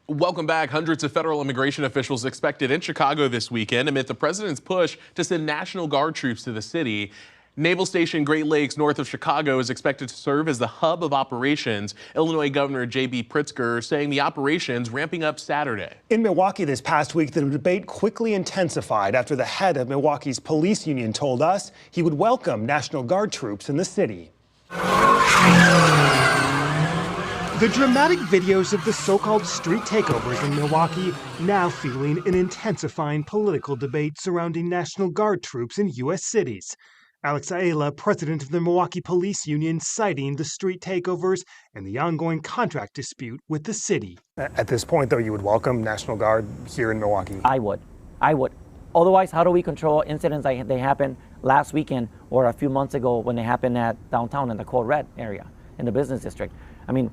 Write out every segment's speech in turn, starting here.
Welcome back. Hundreds of federal immigration officials expected in Chicago this weekend amid the president's push to send National Guard troops to the city. Naval Station Great Lakes north of Chicago is expected to serve as the hub of operations. Illinois Governor J.B. Pritzker saying the operations ramping up Saturday. In Milwaukee this past week, the debate quickly intensified after the head of Milwaukee's police union told us he would welcome National Guard troops in the city. The dramatic videos of the so-called street takeovers in Milwaukee now fueling an intensifying political debate surrounding National Guard troops in U.S. cities. Alex Ayala, president of the Milwaukee Police Union, citing the street takeovers and the ongoing contract dispute with the city. At this point, though, you would welcome National Guard here in Milwaukee? I would. Otherwise, how do we control incidents like they happened last weekend or a few months ago when they happened at downtown in the Code Red area, in the business district? I mean,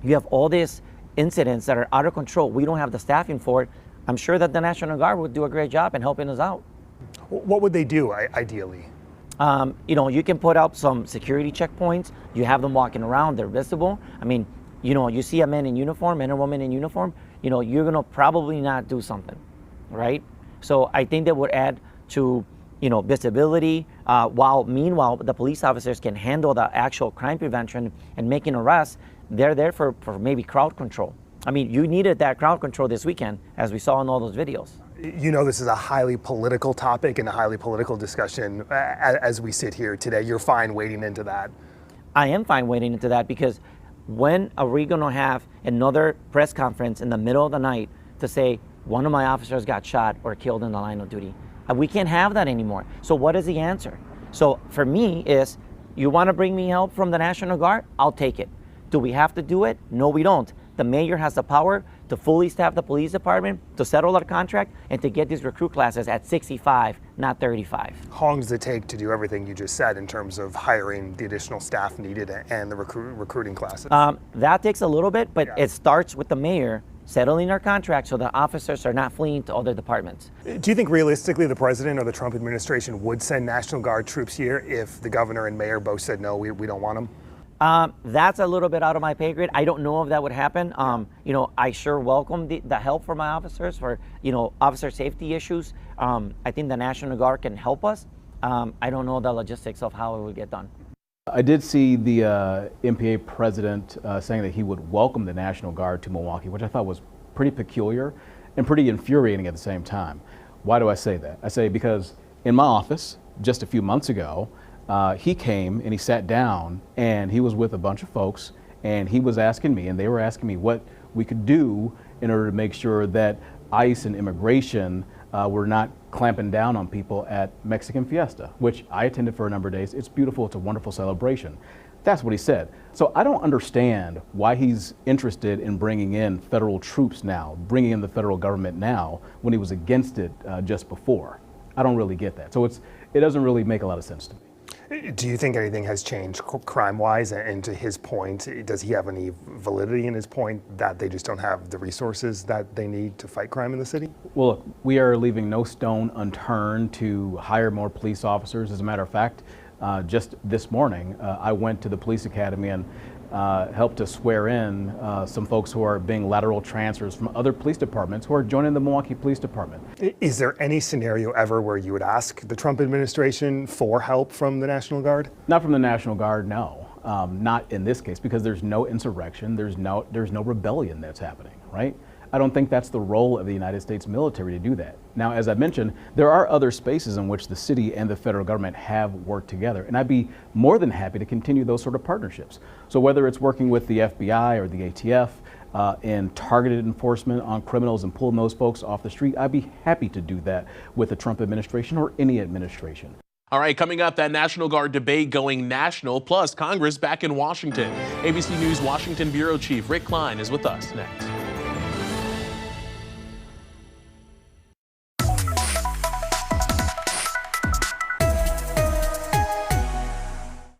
you have all these incidents that are out of control. We don't have the staffing for it. I'm sure that the National Guard would do a great job in helping us out. What would they do, ideally? You can put up some security checkpoints. You have them walking around. They're visible. I mean, you see a man in uniform and a woman in uniform, you're going to probably not do something, right? So I think that would add to, visibility, while meanwhile the police officers can handle the actual crime prevention and making arrests. They're there for maybe crowd control. I mean, you needed that crowd control this weekend, as we saw in all those videos. This is a highly political topic and a highly political discussion as we sit here today. You're fine wading into that? I am fine wading into that because when are we going to have another press conference in the middle of the night to say one of my officers got shot or killed in the line of duty? We can't have that anymore. So what is the answer? So for me is, you want to bring me help from the National Guard? I'll take it. Do we have to do it? No, we don't. The mayor has the power to fully staff the police department, to settle our contract, and to get these recruit classes at 65, not 35. How long does it take to do everything you just said in terms of hiring the additional staff needed and the recruiting classes? That takes a little bit, but It starts with the mayor settling our contract so the officers are not fleeing to other departments. Do you think realistically the president or the Trump administration would send National Guard troops here if the governor and mayor both said, no, we don't want them? That's a little bit out of my pay grade. I don't know if that would happen. I sure welcome the help for my officers for, officer safety issues. I think the National Guard can help us. I don't know the logistics of how it would get done. I did see the MPA president saying that he would welcome the National Guard to Milwaukee, which I thought was pretty peculiar and pretty infuriating at the same time. Why do I say that? I say because in my office just a few months ago, he came and he sat down and he was with a bunch of folks and he was asking me, and they were asking me what we could do in order to make sure that ICE and immigration were not clamping down on people at Mexican Fiesta, which I attended for a number of days. It's beautiful. It's a wonderful celebration. That's what he said. So I don't understand why he's interested in bringing in federal troops now, bringing in the federal government now, when he was against it just before. I don't really get that. So it doesn't really make a lot of sense to me. Do you think anything has changed crime-wise? And to his point, does he have any validity in his point that they just don't have the resources that they need to fight crime in the city? Well, look, we are leaving no stone unturned to hire more police officers. As a matter of fact, just this morning, I went to the police academy and helped to swear in some folks who are being lateral transfers from other police departments who are joining the Milwaukee Police Department. Is there any scenario ever where you would ask the Trump administration for help from the National Guard? Not from the National Guard, no. Not in this case, because there's no insurrection, there's no rebellion that's happening, right? I don't think that's the role of the United States military to do that. Now, as I mentioned, there are other spaces in which the city and the federal government have worked together, and I'd be more than happy to continue those sort of partnerships. So whether it's working with the FBI or the ATF in targeted enforcement on criminals and pulling those folks off the street, I'd be happy to do that with the Trump administration or any administration. All right, coming up, that National Guard debate going national, plus Congress back in Washington. ABC News Washington Bureau Chief Rick Klein is with us next.